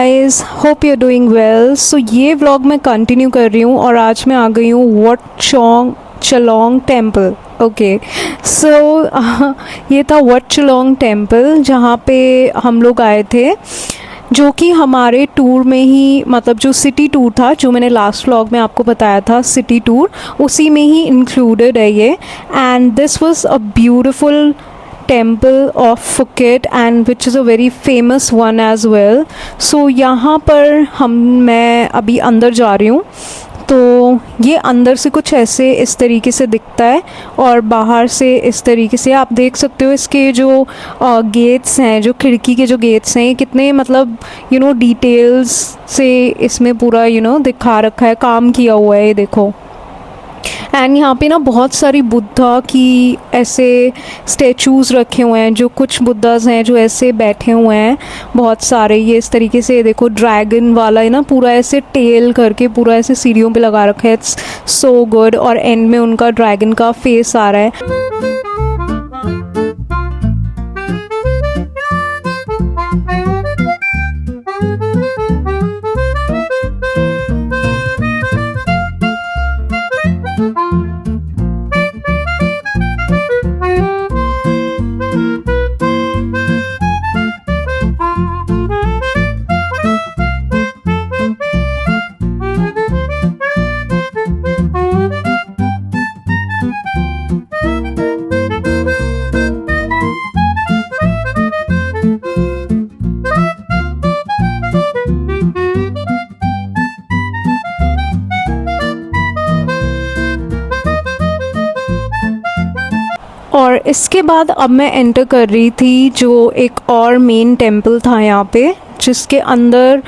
Guys, hope you doing well. So ये vlog मैं continue कर रही हूँ और आज मैं आ गई हूँ वट चलोंग टेम्पल। ओके, सो ये था वट चलोंग टेम्पल जहाँ पे हम लोग आए थे, जो कि हमारे टूर में ही, मतलब जो सिटी टूर था, जो मैंने लास्ट व्लॉग में आपको बताया था सिटी टूर, उसी में ही इंक्लूडेड है ये। And this was a beautiful temple of Phuket and which is a very famous one as well. So यहाँ पर मैं अभी अंदर जा रही हूँ। तो ये अंदर से कुछ ऐसे इस तरीके से दिखता है और बाहर से इस तरीके से आप देख सकते हो। इसके जो गेट्स हैं, जो खिड़की के जो गेट्स हैं, ये कितने मतलब डिटेल्स से इसमें पूरा दिखा रखा है, काम किया हुआ है, ये देखो। एंड यहाँ पे ना बहुत सारी बुद्धा की ऐसे स्टैचूज़ रखे हुए हैं, जो कुछ बुद्धास हैं जो ऐसे बैठे हुए हैं बहुत सारे। ये इस तरीके से देखो, ड्रैगन वाला है ना, पूरा ऐसे टेल करके पूरा ऐसे सीढ़ियों पे लगा रखा है। It's so good. और एंड में उनका ड्रैगन का फेस आ रहा है। और इसके बाद अब मैं एंटर कर रही थी जो एक और मेन टेम्पल था यहाँ पे, जिसके अंदर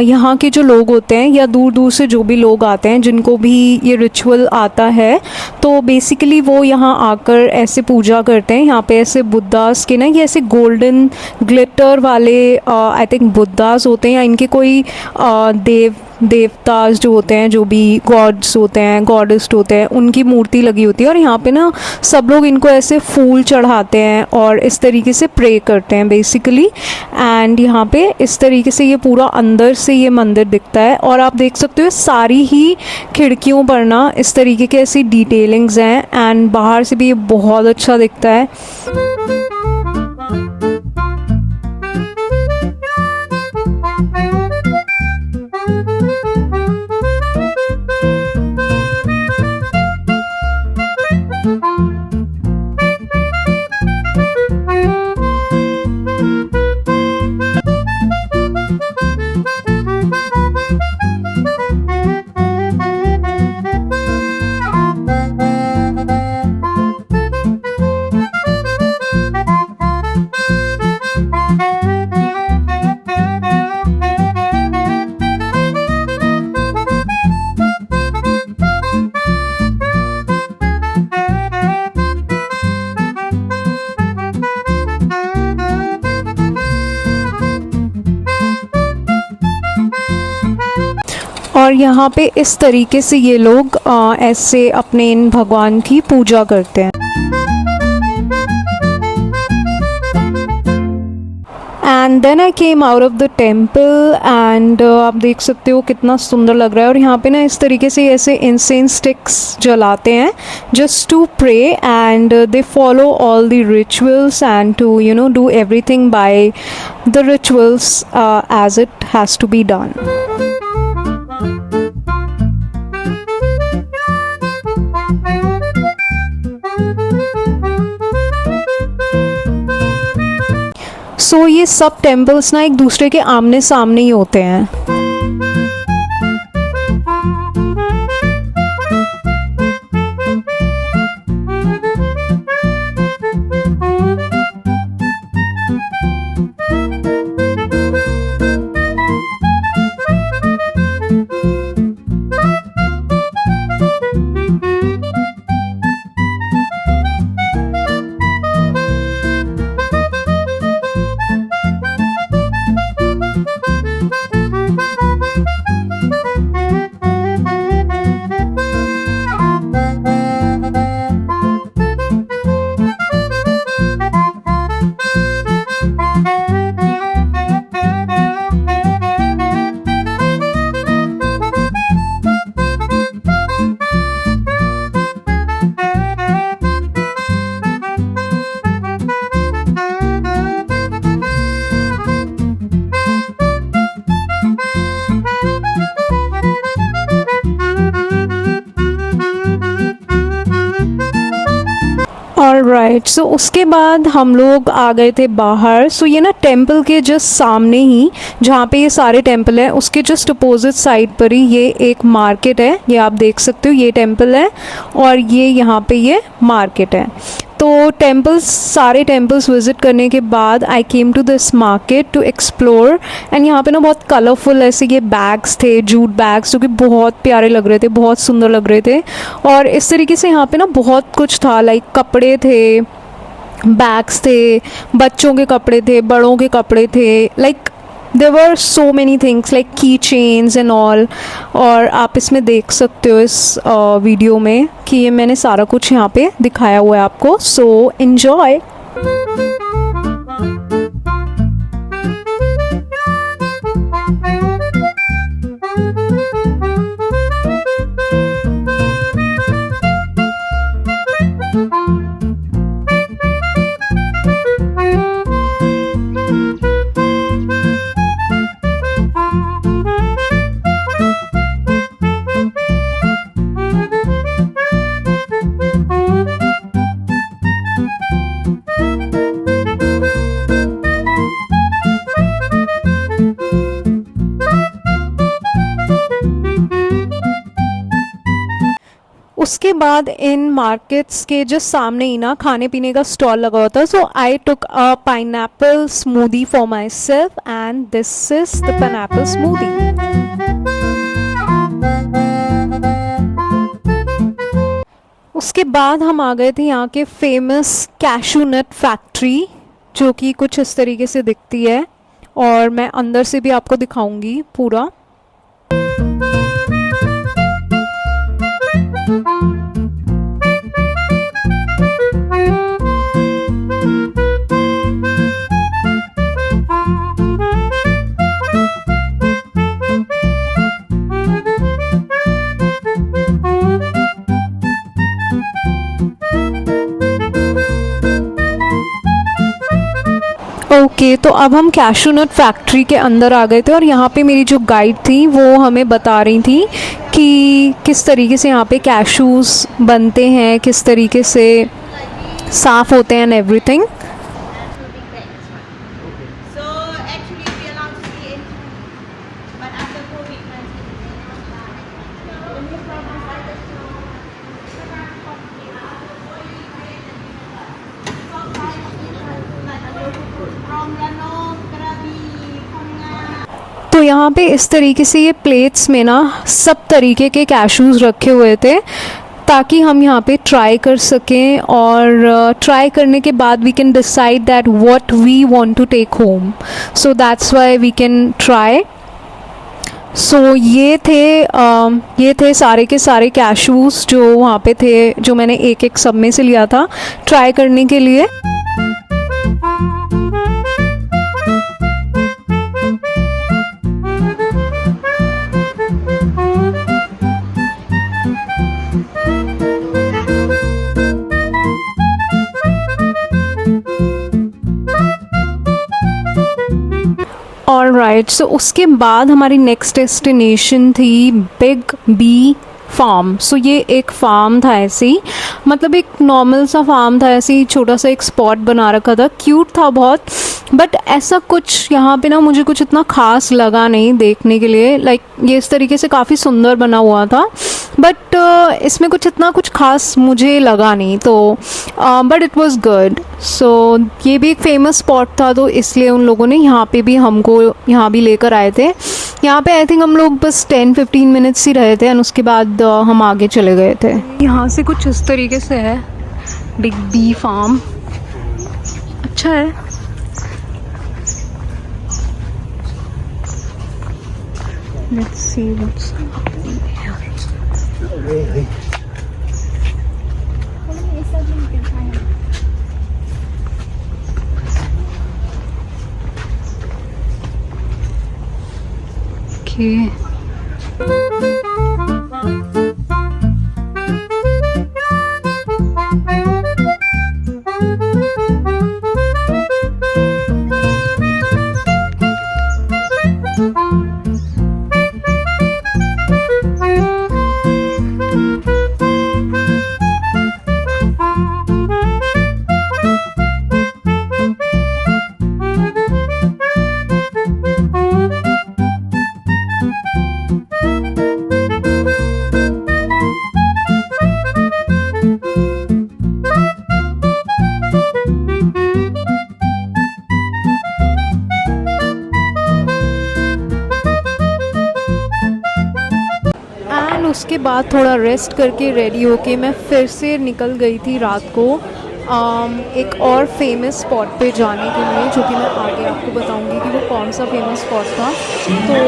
यहाँ के जो लोग होते हैं या दूर दूर से जो भी लोग आते हैं, जिनको भी ये रिचुअल आता है, तो बेसिकली वो यहाँ आकर ऐसे पूजा करते हैं। यहाँ पे ऐसे बुद्धास के ना, ये ऐसे गोल्डन ग्लिटर वाले आई थिंक बुद्धास होते हैं, या इनके कोई देवतास जो होते हैं, जो भी गॉड्स होते हैं, गॉडेस्ट होते हैं, उनकी मूर्ति लगी होती है। और यहाँ पे ना सब लोग इनको ऐसे फूल चढ़ाते हैं और इस तरीके से प्रे करते हैं बेसिकली। एंड यहाँ पे इस तरीके से ये पूरा अंदर से ये मंदिर दिखता है। और आप देख सकते हो सारी ही खिड़कियों पर ना इस तरीके के ऐसी डिटेलिंग्स हैं, एंड बाहर से भी ये बहुत अच्छा दिखता है। और यहाँ पे इस तरीके से ये लोग ऐसे अपने इन भगवान की पूजा करते हैं। And then I came out of the temple and आप देख सकते हो कितना सुंदर लग रहा है। और यहाँ पे ना इस तरीके से ऐसे इंसेंस स्टिक्स जलाते हैं just to pray, and they follow all the rituals and to do everything by the rituals as it has to be done. So ये सब टेम्पल्स ना एक दूसरे के आमने सामने ही होते हैं। ऑलराइट, सो उसके बाद हम लोग आ गए थे बाहर. सो ये ना टेंपल के जस्ट सामने ही, जहाँ पे ये सारे टेंपल है, उसके जस्ट अपोजिट साइड पर ही ये एक मार्केट है. ये आप देख सकते हो, ये टेंपल है और ये यहाँ पे ये मार्केट है. तो टेंपल्स, सारे टेंपल्स विज़िट करने के बाद I came to this market to explore. And यहाँ पे ना बहुत कलरफुल ऐसे ये बैग्स थे, जूट बैग्स, जो कि बहुत प्यारे लग रहे थे, बहुत सुंदर लग रहे थे. और इस तरीके से यहाँ पे ना बहुत कुछ था, लाइक कपड़े थे, बैग्स थे, बच्चों के कपड़े थे, बड़ों के कपड़े थे, like there were so many things like की चेन्स एंड ऑल. और आप इसमें देख सकते हो इस वीडियो में कि ये मैंने सारा कुछ यहाँ पे दिखाया हुआ है आपको. So enjoy. उसके बाद इन मार्केट्स के जस्ट सामने ही ना खाने पीने का स्टॉल लगा हुआ था. So I took a pineapple smoothie for myself and this is the pineapple smoothie. उसके बाद हम आ गए थे यहाँ के फेमस कैशू नट फैक्ट्री, जो कि कुछ इस तरीके से दिखती है. और मैं अंदर से भी आपको दिखाऊंगी पूरा. ओके, तो अब हम कैशू नट फैक्ट्री के अंदर आ गए थे और यहाँ पे मेरी जो गाइड थी वो हमें बता रही थी कि किस तरीके से यहाँ पे कैशूज़ बनते हैं, किस तरीके से साफ़ होते हैं and everything. So actually we allowed to see it, but after COVID-19, from Ranong, Krabi, Phang तो यहाँ पे इस तरीके से ये प्लेट्स में ना सब तरीके के कैशूज़ रखे हुए थे, ताकि हम यहाँ पे ट्राई कर सकें. और ट्राई करने के बाद we can decide that what we want to take home. So that's why we can try. So ये थे सारे के सारे कैशूज़ जो वहाँ पे थे, जो मैंने एक एक सब में से लिया था ट्राई करने के लिए. ऑलराइट, सो उसके बाद हमारी नेक्स्ट डेस्टिनेशन थी बिग बी फार्म. सो ये एक फार्म था ऐसे ही, मतलब एक नॉर्मल सा फार्म था, ऐसे ही छोटा सा एक स्पॉट बना रखा था, क्यूट था बहुत. बट ऐसा कुछ यहाँ पे ना मुझे कुछ इतना ख़ास लगा नहीं देखने के लिए. लाइक ये इस तरीके से काफ़ी सुंदर बना हुआ था, बट इसमें कुछ इतना कुछ ख़ास मुझे लगा नहीं. तो बट इट वाज गुड. सो ये भी एक फेमस स्पॉट था, तो इसलिए उन लोगों ने यहाँ पे भी हमको यहाँ भी लेकर आए थे. यहाँ पे आई थिंक हम लोग बस 10-15 मिनट्स ही रहे थे और उसके बाद हम आगे चले गए थे. यहाँ से कुछ इस तरीके से है बिग बी फार्म. अच्छा है. Let's see what's happening here. Okay. उसके बाद थोड़ा रेस्ट करके रेडी होके मैं फिर से निकल गई थी रात को एक और फेमस स्पॉट पे जाने के लिए, जो कि मैं आगे आपको बताऊंगी कि वो कौन सा फेमस स्पॉट था। तो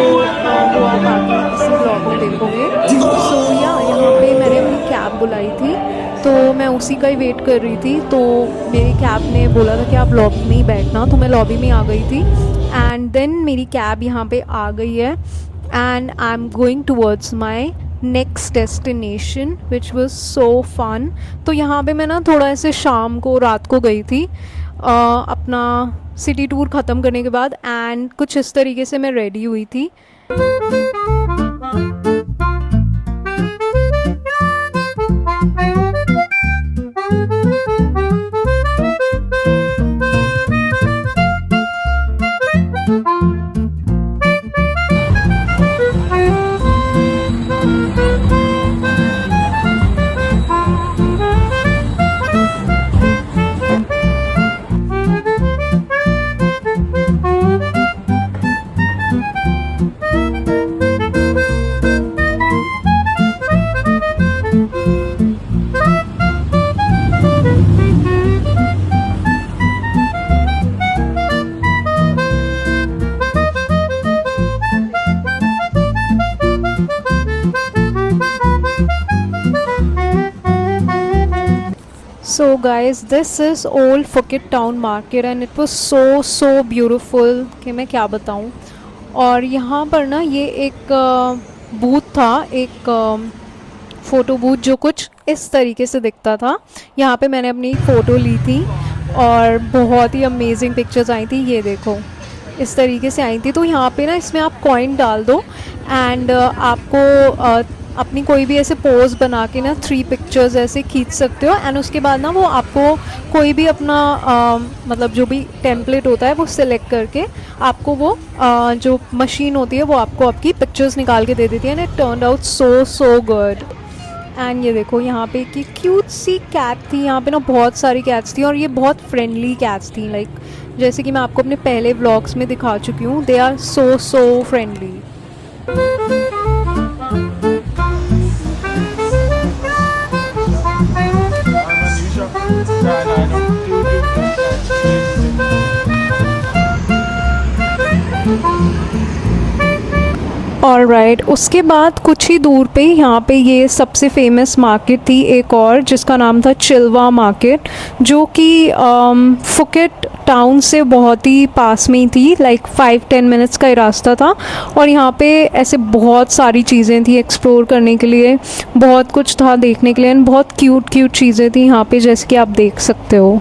वो आप आगे इसी ब्लॉग में देखोगे। सो यहाँ पे मैंने अपनी कैब बुलाई थी, तो मैं उसी का ही वेट कर रही थी। तो मेरी कैब ने बोला था कि आप लॉबी में ही बैठना, तो मैं लॉबी में आ गई थी। एंड देन मेरी कैब यहाँ पे आ गई है and I am going towards my next destination which was so fun. तो यहाँ पे मैं ना थोड़ा ऐसे शाम को रात को गई थी अपना सिटी टूर ख़त्म करने के बाद, एंड कुछ इस तरीके से मैं रेडी हुई थी। So guys, this is old Phuket town market and it was so beautiful कि मैं क्या बताऊँ। और यहाँ पर ना ये एक बूथ था, एक फ़ोटो बूथ, जो कुछ इस तरीके से दिखता था। यहाँ पे मैंने अपनी फ़ोटो ली थी और बहुत ही अमेजिंग पिक्चर्स आई थी। ये देखो इस तरीके से आई थी। तो यहाँ पे ना इसमें आप कॉइन डाल दो एंड आपको अपनी कोई भी ऐसे पोज बना के ना 3 पिक्चर्स ऐसे खींच सकते हो। एंड उसके बाद ना वो आपको कोई भी अपना मतलब जो भी टेम्पलेट होता है वो सिलेक्ट करके आपको वो जो मशीन होती है वो आपको आपकी पिक्चर्स निकाल के दे देती है। And it turned out so good. And ये देखो यहाँ पे कि क्यूट सी कैट थी। यहाँ पे ना बहुत सारी कैट्स थी और ये बहुत फ्रेंडली कैट्स थी। लाइक जैसे कि मैं आपको अपने पहले व्लॉग्स में दिखा चुकी हूँ, they are so friendly. Alright, उसके बाद कुछ ही दूर पे यहाँ पे ये सबसे फेमस मार्केट थी एक और, जिसका नाम था चिल्वा मार्केट, जो कि फुकेट टाउन से बहुत ही पास में ही थी। लाइक 5-10 मिनट्स का ही रास्ता था। और यहाँ पे ऐसे बहुत सारी चीज़ें थी एक्सप्लोर करने के लिए, बहुत कुछ था देखने के लिए, एंड बहुत क्यूट चीज़ें थी यहाँ पे, जैसे कि आप देख सकते हो।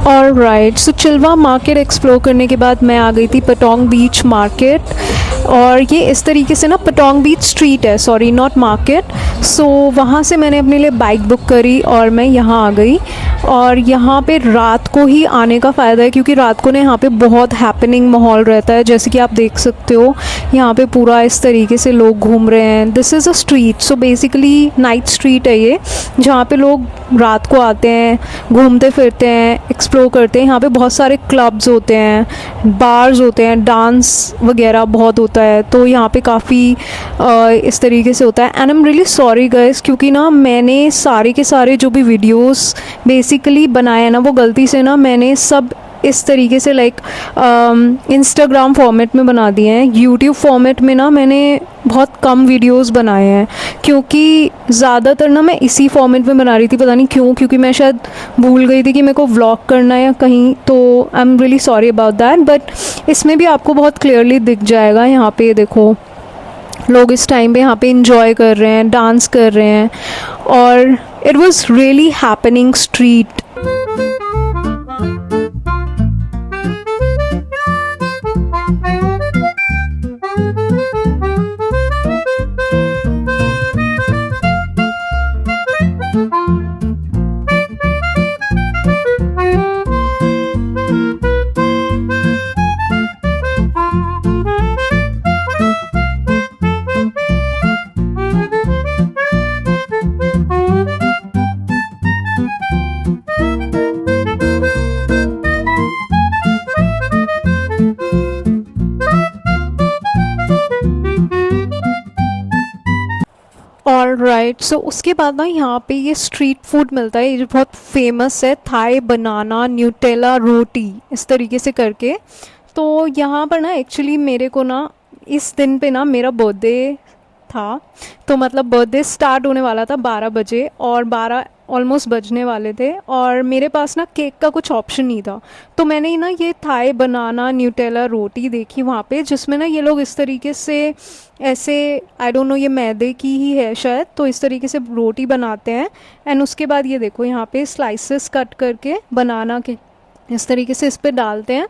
ऑलराइट, सो चिल्वा मार्केट एक्सप्लोर करने के बाद मैं आ गई थी पटोंग बीच मार्केट। और ये इस तरीके से ना पटोंग बीच स्ट्रीट है, सॉरी नॉट मार्केट। सो वहाँ से मैंने अपने लिए बाइक बुक करी और मैं यहाँ आ गई। और यहाँ पे रात को ही आने का फ़ायदा है, क्योंकि रात को ना यहाँ पे बहुत हैपनिंग माहौल रहता है। जैसे कि आप देख सकते हो यहाँ पे पूरा इस तरीके से लोग घूम रहे हैं। This is a street, so basically night street है ये, जहाँ पे लोग रात को आते हैं, घूमते फिरते हैं, एक्सप्लोर करते हैं। यहाँ पे बहुत सारे क्लब्स होते हैं, बार्स होते हैं, डांस वगैरह बहुत होता है। होता है, तो यहाँ पे काफ़ी इस तरीके से होता है। And I am really sorry guys, क्योंकि ना मैंने सारे के सारे जो भी वीडियोस बेसिकली बनाए हैं ना, वो गलती से ना मैंने सब इस तरीके से लाइक इंस्टाग्राम फॉर्मेट में बना दिए हैं। यूट्यूब फॉर्मेट में ना मैंने बहुत कम वीडियोस बनाए हैं, क्योंकि ज़्यादातर ना मैं इसी फॉर्मेट में बना रही थी, पता नहीं क्यों, क्योंकि मैं शायद भूल गई थी कि मेरे को व्लॉग करना है या कहीं, तो I am really sorry about that. But इसमें भी आपको बहुत क्लियरली दिख जाएगा। यहाँ पे देखो, लोग इस टाइम पे यहाँ पे इंजॉय कर रहे हैं, डांस कर रहे हैं, और it was really happening street. All right, so उसके बाद ना यहाँ पे ये स्ट्रीट फूड मिलता है, ये जो बहुत फेमस है, थाई बनाना न्यूटेला रोटी, इस तरीके से करके। तो यहाँ पर ना एक्चुअली मेरे को ना इस दिन पे ना मेरा बर्थडे था, तो मतलब बर्थडे स्टार्ट होने वाला था 12 बजे, और 12 ऑलमोस्ट बजने वाले थे, और मेरे पास ना केक का कुछ ऑप्शन नहीं था। तो मैंने ना ये थाई बनाना न्यूटेला रोटी देखी वहाँ पे, जिसमें ना ये लोग इस तरीके से ऐसे, आई डोंट नो, ये मैदे की ही है शायद, तो इस तरीके से रोटी बनाते हैं। एंड उसके बाद ये देखो यहाँ पे स्लाइसेस कट करके बनाना के इस तरीके से इस पर डालते हैं।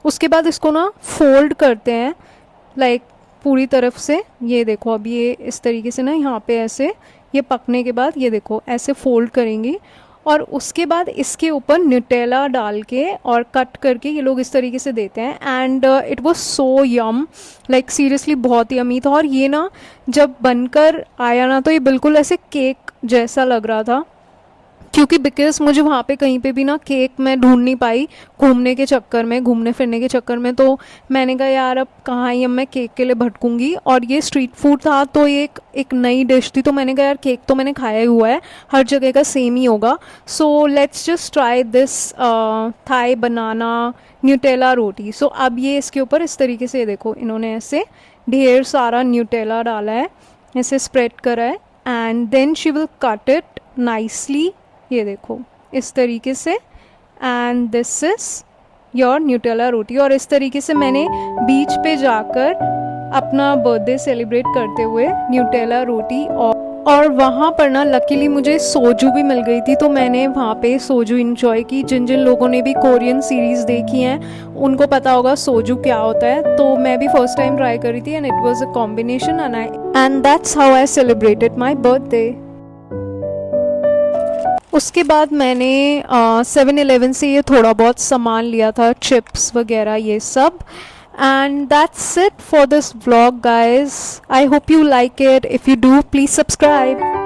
उसके बाद इसको ना फोल्ड करते हैं लाइक पूरी तरफ से। ये देखो अब ये इस तरीके से ना यहाँ पे ऐसे, ये पकने के बाद ये देखो ऐसे फोल्ड करेंगी, और उसके बाद इसके ऊपर न्यूटेला डाल के और कट करके ये लोग इस तरीके से देते हैं। And it was so yum, like seriously बहुत यमी था। और ये ना जब बनकर आया ना, तो ये बिल्कुल ऐसे केक जैसा लग रहा था, क्योंकि बिकॉज मुझे वहाँ पे कहीं पे भी ना केक मैं ढूंढ नहीं पाई घूमने फिरने के चक्कर में। तो मैंने कहा यार अब कहाँ ही अब मैं केक के लिए भटकूंगी, और ये स्ट्रीट फूड था तो ये एक नई डिश थी, तो मैंने कहा यार केक तो मैंने खाया ही हुआ है, हर जगह का सेम ही होगा, so let's just try this Thai banana Nutella roti. So अब ये इसके ऊपर इस तरीके से देखो इन्होंने ऐसे ढेर सारा न्यूटेला डाला है, ऐसे स्प्रेड करा है, and then she will cut it nicely, ये देखो इस तरीके से, and this is your Nutella roti. और इस तरीके से मैंने बीच पे जाकर अपना बर्थडे सेलिब्रेट करते हुए न्यूटेला रोटी, और वहाँ पर ना लकीली मुझे सोजू भी मिल गई थी, तो मैंने वहाँ पे सोजू इंजॉय की। जिन जिन लोगों ने भी कोरियन सीरीज़ देखी हैं उनको पता होगा सोजू क्या होता है, तो मैं भी फर्स्ट टाइम ट्राई करी थी, and it was a combination, and that's how I celebrated my birthday. उसके बाद मैंने 7-Eleven से ये थोड़ा बहुत सामान लिया था, चिप्स वगैरह ये सब। And that's it for this vlog guys. I hope you like it. If you do, please subscribe.